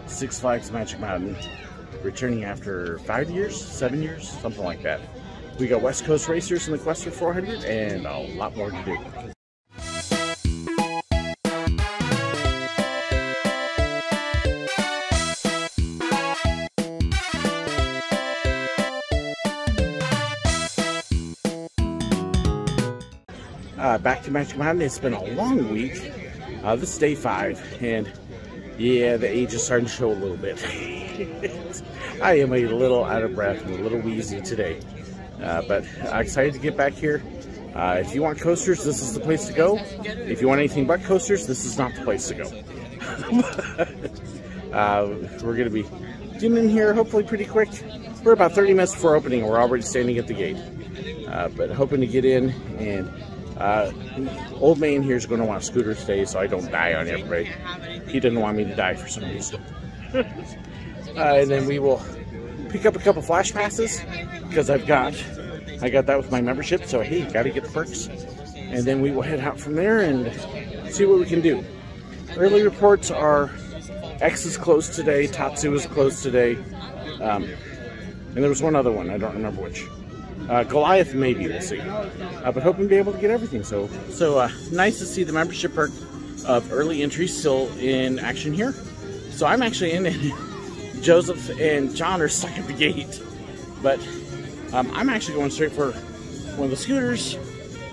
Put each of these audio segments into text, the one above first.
Six Flags Magic Mountain, returning after 5 years, 7 years, something like that. We got West Coast racers in the Quest for 400 and a lot more to do. Back to Magic Mountain. It's been a long week. This is day 5, and yeah, the age is starting to show a little bit. I am a little out of breath and a little wheezy today, but I'm excited to get back here. If you want coasters, this is the place to go. If you want anything but coasters, this is not the place to go. We're going to be getting in here hopefully pretty quick. We're about 30 minutes before opening, and we're already standing at the gate. But hoping to get in, and Old Man here is going to want a scooter today so I don't die on everybody. He didn't want me to die for some reason. And then we will pick up a couple flash passes because I got that with my membership, so hey, gotta get the perks. And then we will head out from there and see what we can do. Early reports are X is closed today, Tatsu is closed today, and there was one other one, I don't remember which. Goliath maybe, we'll see. But hoping to be able to get everything. So nice to see the membership perk of early entry still in action here. So I'm actually in, and Joseph and John are stuck at the gate. But I'm actually going straight for one of the scooters,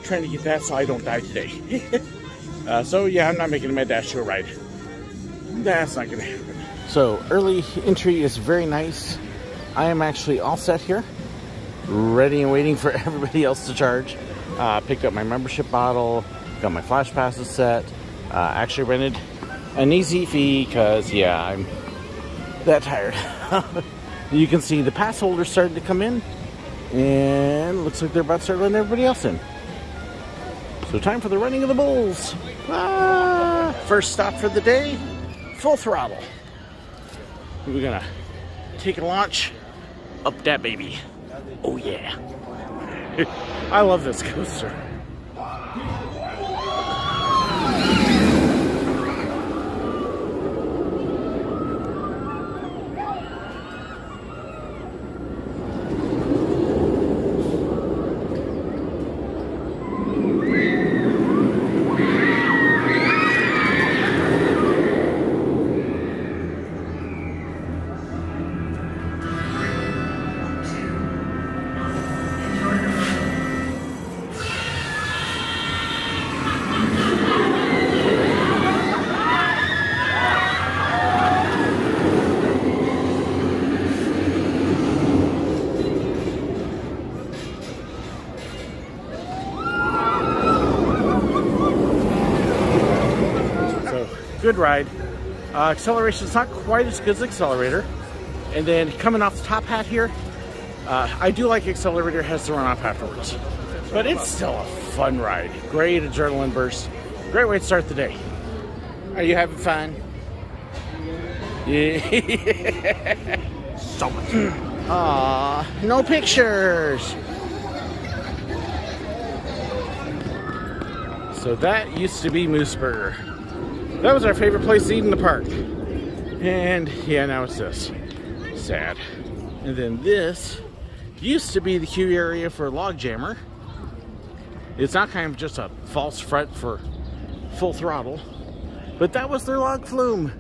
trying to get that so I don't die today. So yeah, I'm not making a med dash to a ride. That's not gonna happen. So early entry is very nice. I am actually all set here, ready and waiting for everybody else to charge. Picked up my membership bottle, got my flash passes set, actually rented an easy fee because yeah, I'm that tired. You can see the pass holders starting to come in, and looks like they're about to start letting everybody else in. So time for the running of the bulls. First stop for the day, full throttle. We're gonna take a launch up that baby. Oh yeah. I love this coaster. Good ride. Acceleration is not quite as good as accelerator. And then coming off the top hat here, I do like accelerator has the runoff afterwards. But it's still a fun ride. Great adrenaline burst. Great way to start the day. Are you having fun? Yeah. So much. Aw, no pictures. So that used to be Moose Burger. That was our favorite place to eat in the park. And yeah, now it's this. Sad. And then this used to be the queue area for Log Jammer. It's not kind of just a false front for full throttle, but that was their log flume.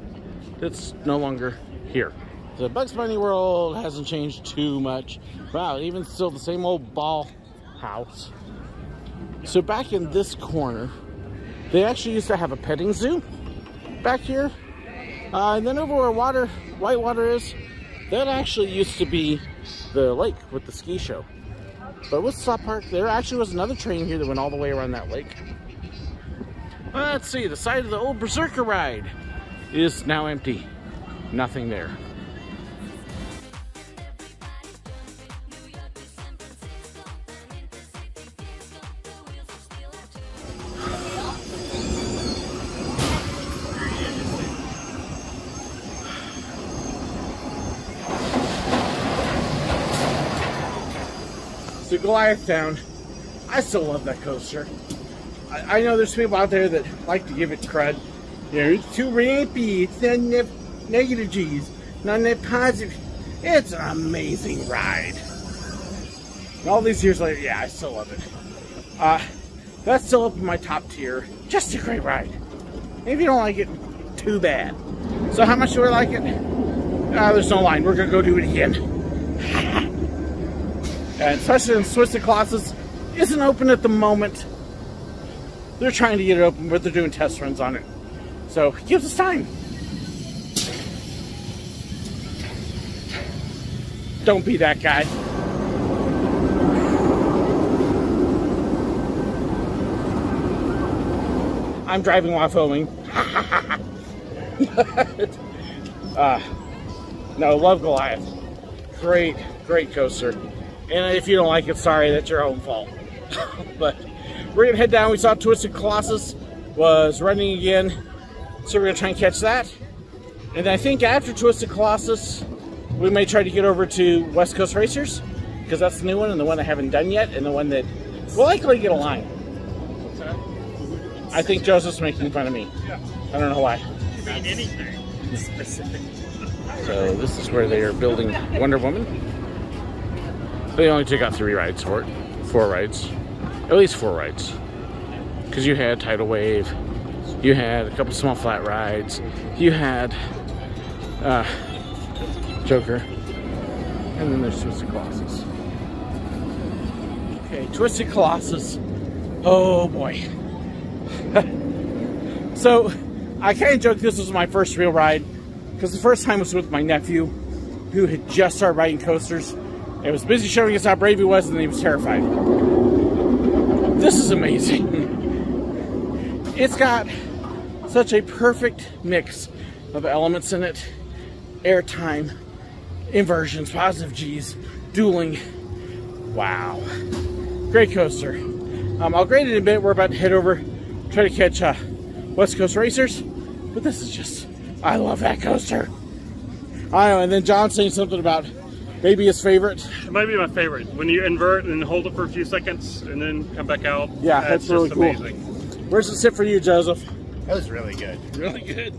That's no longer here. The Bugs Bunny World hasn't changed too much. Wow, even still the same old ball house. So back in this corner, they actually used to have a petting zoo back here. And then over where Whitewater is, that actually used to be the lake with the ski show. But with Stop Park, there actually was another train here that went all the way around that lake. Let's see, the side of the old Berserker ride is now empty. Nothing there. So Goliath Town, I still love that coaster. I know there's people out there that like to give it crud. You know, it's too rampy, it's not enough negative G's, not net positive. It's an amazing ride. And all these years later, yeah, I still love it. That's still up in my top tier. Just a great ride. If you don't like it, too bad. So how much do I like it? There's no line. We're gonna go do it again. And especially since Twisty Colossus isn't open at the moment. They're trying to get it open, but they're doing test runs on it. So it gives us time. Don't be that guy. I'm driving while filming. No, love Goliath. Great, great coaster. And if you don't like it, sorry, that's your own fault. But we're gonna head down. We saw Twisty Colossus was running again, so we're gonna try and catch that. And I think after Twisty Colossus, we may try to get over to West Coast Racers, because that's the new one and the one I haven't done yet, and the one that will likely get a line. I think Joseph's making fun of me. I don't know why. You mean anything specific? So this is where they are building Wonder Woman. They only took out 3 rides for it. 4 rides. At least 4 rides. Because you had Tidal Wave, you had a couple small flat rides, you had Joker, and then there's Twisty Colossus. Okay, Twisty Colossus. Oh boy. So, I kind of joked this was my first real ride, because the first time was with my nephew, who had just started riding coasters. It was busy showing us how brave he was, and he was terrified. This is amazing. It's got such a perfect mix of elements in it. Airtime, inversions, positive G's, dueling. Wow. Great coaster. I'll grade it in a bit. We're about to head over, try to catch West Coast Racers. But this is just, I love that coaster. I know, and then John saying something about maybe his favorite. It might be my favorite. When you invert and hold it for a few seconds and then come back out. Yeah, that's really cool. Amazing. Where's it sit for you, Joseph? That was really good. Really good.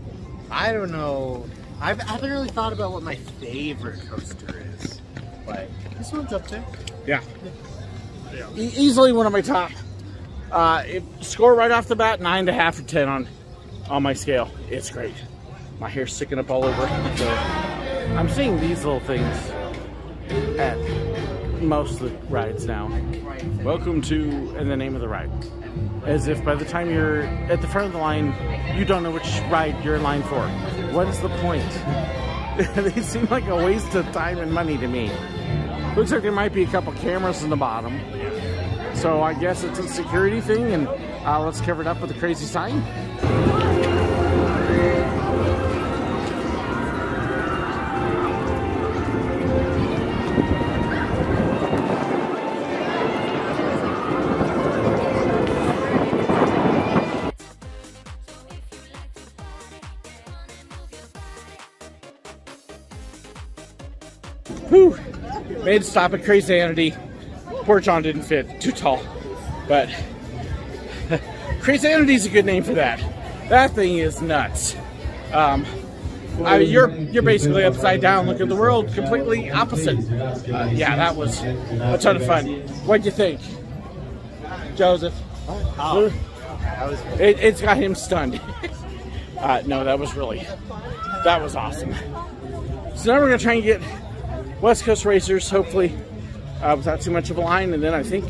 I don't know. I haven't really thought about what my favorite coaster is, but this one's up there. Yeah. Easily one of my top. Score right off the bat, 9.5 or 10 on my scale. It's great. My hair's sticking up all over. So I'm seeing these little things at most of the rides now. Welcome to, and the name of the ride. As if by the time you're at the front of the line, you don't know which ride you're in line for. What is the point? They seem like a waste of time and money to me. Looks like there might be a couple cameras in the bottom. So I guess it's a security thing, and let's cover it up with a crazy sign. Whew. Made a stop at Crazy. Poor John didn't fit, too tall. But Crazy is a good name for that. That thing is nuts. I mean, you're basically upside down, looking at the world completely opposite. Yeah, that was a ton of fun. What'd you think, Joseph? Oh, it's got him stunned. No, that was awesome. So now we're gonna try and get West Coast Racers, hopefully without too much of a line, and then I think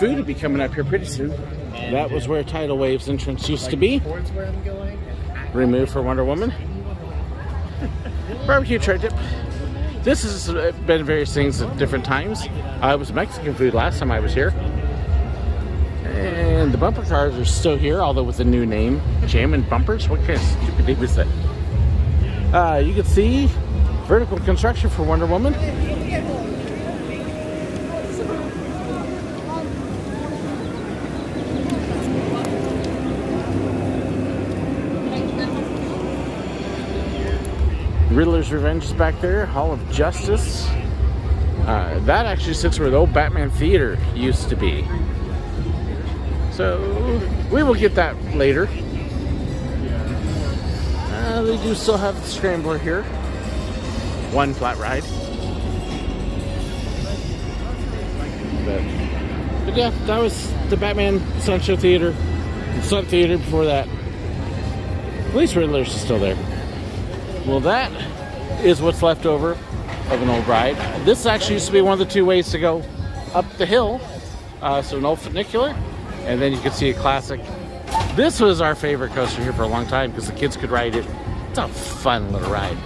food will be coming up here pretty soon. And that was where Tidal Wave's entrance used to be. Removed for Wonder Woman. Barbecue tri-tip. This has been various things at different times. It was Mexican food last time I was here. And the bumper cars are still here, although with a new name. Jammin' Bumpers? What kind of stupid name is that? You can see vertical construction for Wonder Woman. Riddler's Revenge is back there. Hall of Justice. That actually sits where the old Batman Theater used to be. So we will get that later. They do still have the scrambler here. One flat ride. But yeah, that was the Batman Sunshine Theater. Sun Theater before that. At least Riddler's is still there. Well, that is what's left over of an old ride. This actually used to be one of the two ways to go up the hill. So an old funicular, and then you can see a classic. This was our favorite coaster here for a long time because the kids could ride it. It's a fun little ride.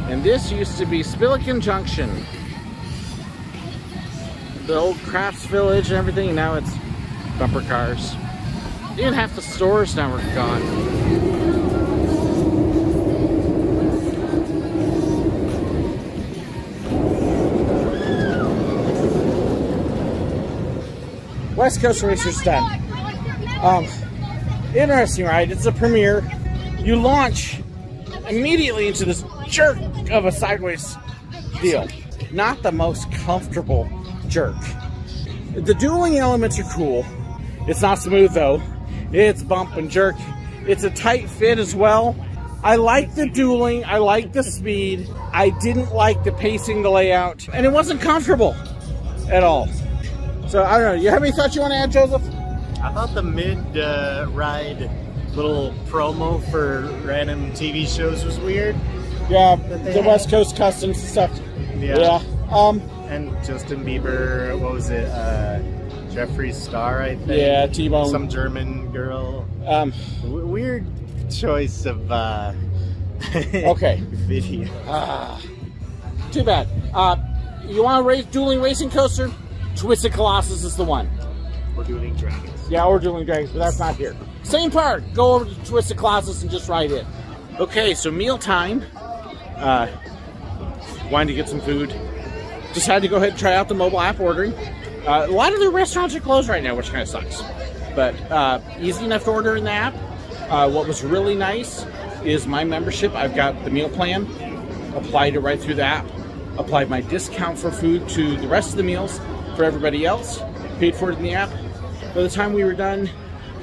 And this used to be Spillikin Junction. The old crafts village and everything, and now it's bumper cars. Even half the stores now are gone. West Coast Racer's done. Interesting ride. It's a premiere. You launch immediately into this jerk of a sideways deal. Not the most comfortable jerk. The dueling elements are cool. It's not smooth though. It's bump and jerk. It's a tight fit as well. I like the dueling. I like the speed. I didn't like the pacing, the layout, and it wasn't comfortable at all. So I don't know. You have any thoughts you want to add, Joseph? I thought the mid-ride little promo for random TV shows was weird. Yeah, the West Coast Customs stuff. Yeah. And Justin Bieber, what was it? Jeffree Star, I think. Yeah, T-Bone. Some German girl. Weird choice of okay. video. Too bad. You want a dueling racing coaster? Twisty Colossus is the one. We're dueling dragons. Yeah, we're dueling dragons, but that's not here. Same park. Go over to Twisty Colossus and just ride it. Okay, so mealtime. Wanted to get some food. Just had to go ahead and try out the mobile app ordering. A lot of the restaurants are closed right now, which kind of sucks. But easy enough to order in the app. What was really nice is my membership. I've got the meal plan. Applied it right through the app. Applied my discount for food to the rest of the meals for everybody else. Paid for it in the app. By the time we were done,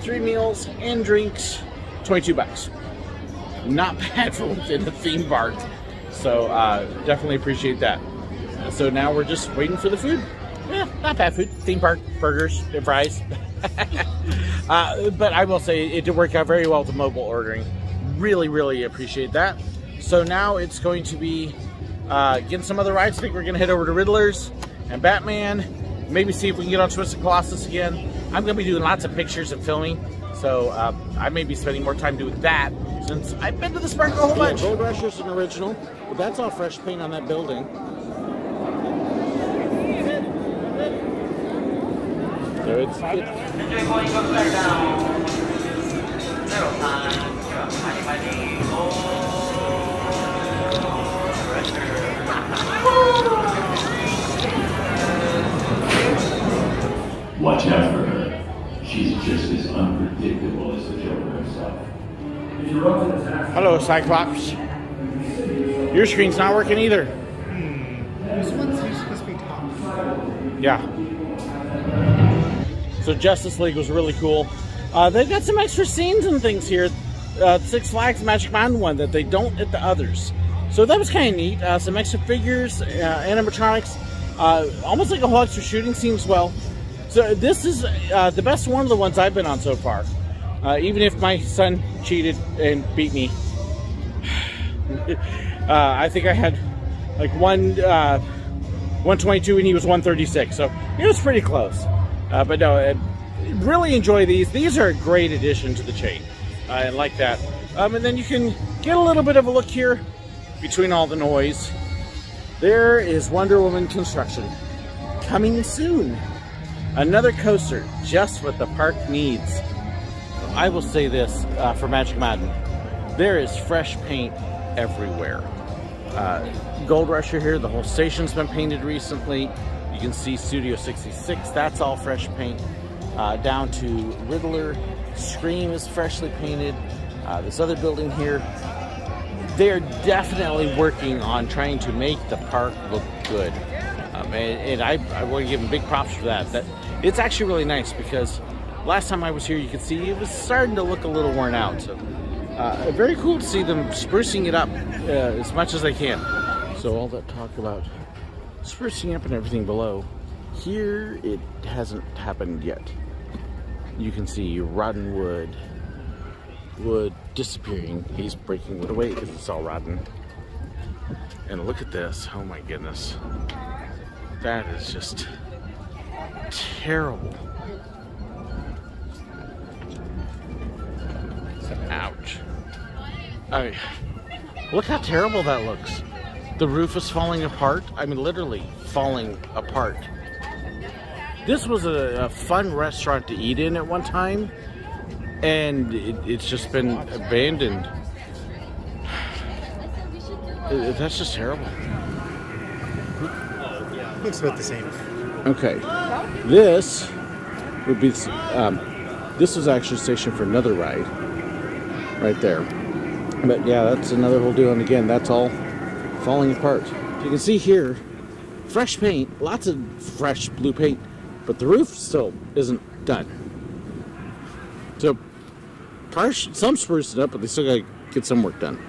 3 meals and drinks, 22 bucks. Not bad for within a theme park. So definitely appreciate that. So now we're just waiting for the food. Yeah, not bad food. Theme park, burgers, and fries. But I will say it did work out very well with the mobile ordering. Really, really appreciate that. So now it's going to be getting some other rides. I think we're going to head over to Riddler's and Batman. Maybe see if we can get on Twisted Colossus again. I'm going to be doing lots of pictures and filming. So I may be spending more time doing that since I've been to this park a whole bunch. Gold Rusher's an original, but that's all fresh paint on that building. So it's Watch out for her. She's just as unpredictable as the Joker himself. Hello, Cyclops. Your screen's not working either. This one's supposed to be top. Yeah. So Justice League was really cool. They've got some extra scenes and things here. Six Flags Magic Mountain one that they don't at the others. So that was kind of neat. Some extra figures, animatronics, almost like a whole extra shooting scene as well. So this is the best one of the ones I've been on so far. Even if my son cheated and beat me. I think I had like 122 and he was 136. So it was pretty close. But no, really enjoy these. These are a great addition to the chain. I like that. And then you can get a little bit of a look here between all the noise. There is Wonder Woman construction coming soon. Another coaster, just what the park needs. I will say this for Magic Mountain. There is fresh paint everywhere. Gold Rusher here, the whole station's been painted recently. You can see Studio 66, that's all fresh paint. Down to Riddler, Scream is freshly painted. This other building here, they're definitely working on trying to make the park look good. And I want to give them big props for that. It's actually really nice because last time I was here, you could see it was starting to look a little worn out. So very cool to see them sprucing it up as much as they can. So all that talk about sprucing up and everything below, here it hasn't happened yet. You can see rotten wood disappearing. He's breaking wood away because it's all rotten. And look at this, oh my goodness. That is just terrible. Ouch. Look how terrible that looks. The roof is falling apart. I mean, literally falling apart. This was a fun restaurant to eat in at one time, and it's just been abandoned. That's just terrible. Looks about the same. Okay, this would be, this was actually stationed for another ride, right there. But yeah, that's another whole deal, and again, that's all falling apart. You can see here, fresh paint, lots of fresh blue paint, but the roof still isn't done. So, some spruced it up, but they still gotta get some work done.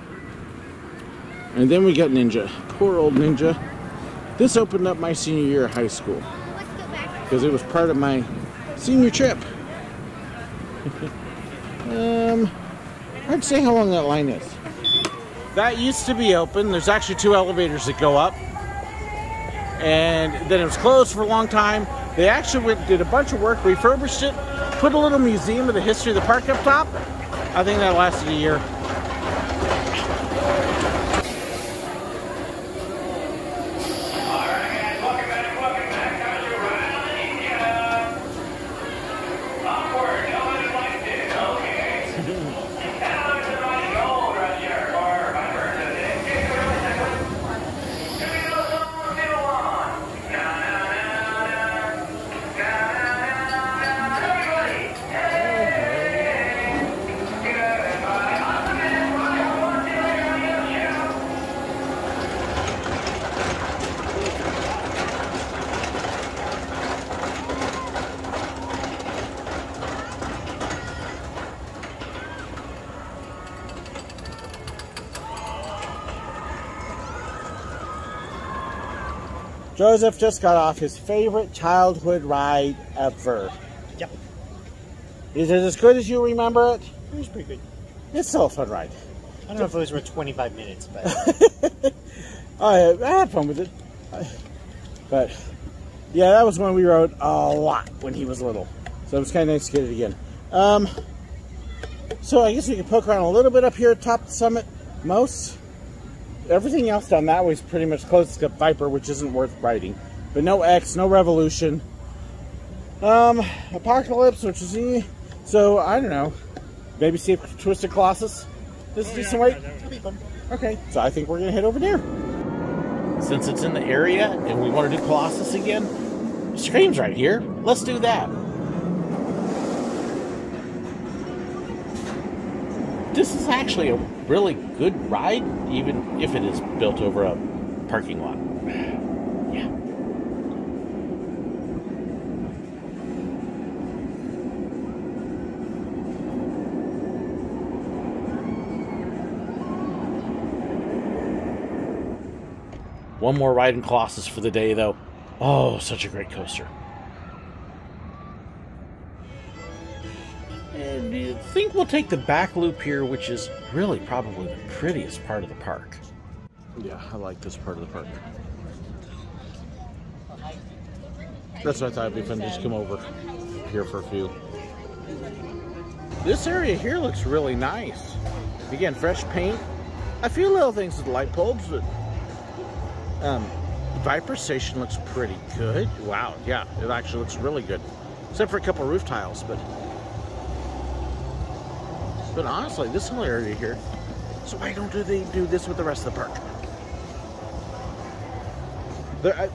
And then we got Ninja. Poor old Ninja. This opened up my senior year of high school because it was part of my senior trip. Hard to say how long that line is. That used to be open. There's actually 2 elevators that go up. And then it was closed for a long time. They actually did a bunch of work, refurbished it, put a little museum of the history of the park up top. I think that lasted a year. Joseph just got off his favorite childhood ride ever. Yep. Is it as good as you remember it? It was pretty good. It's still a fun ride. I don't know if it was worth 25 minutes, but... I had fun with it. But, yeah, that was one we rode a lot when he was little. So it was kind of nice to get it again. So I guess we can poke around a little bit up here at top of the summit. Everything else down that way is pretty much closed except Viper, which isn't worth riding. But no X, no Revolution. Apocalypse, which is... So, I don't know. Maybe see if Twisty Colossus. This is decent weight? That'll be fun. Okay, so I think we're going to head over there. Since it's in the area and we want to do Colossus again, Scream's right here. Let's do that. This is actually a really good ride, even if it is built over a parking lot. Yeah. One more ride in Colossus for the day, though. Oh, such a great coaster. And I think we'll take the back loop here, which is really probably the prettiest part of the park. Yeah, I like this part of the park. That's why I thought it'd be fun to just come over here for a few. This area here looks really nice. Again, fresh paint. A few little things with light bulbs, but Viper Station looks pretty good. Wow, yeah, it actually looks really good. Except for a couple roof tiles, but honestly, this whole area here. So why don't they do this with the rest of the park?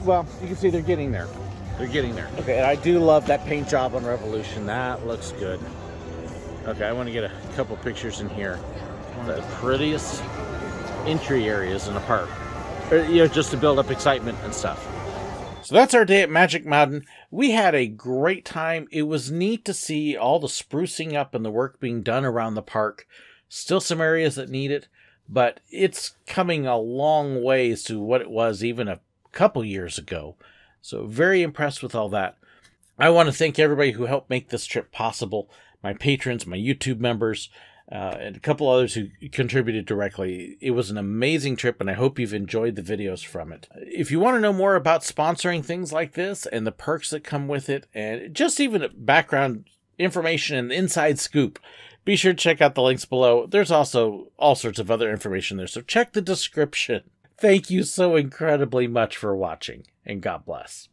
Well, you can see they're getting there. They're getting there. Okay, and I do love that paint job on Revolution. That looks good. Okay, I want to get a couple pictures in here. One of the prettiest entry areas in the park. Or, you know, just to build up excitement and stuff. So that's our day at Magic Mountain. We had a great time. It was neat to see all the sprucing up and the work being done around the park. Still some areas that need it, but it's coming a long ways to what it was even a couple years ago. So very impressed with all that. I want to thank everybody who helped make this trip possible. My patrons, my YouTube members, and a couple others who contributed directly. It was an amazing trip, and I hope you've enjoyed the videos from it. If you want to know more about sponsoring things like this and the perks that come with it, and just even background information and inside scoop, be sure to check out the links below. There's also all sorts of other information there, so check the description. Thank you so incredibly much for watching, and God bless.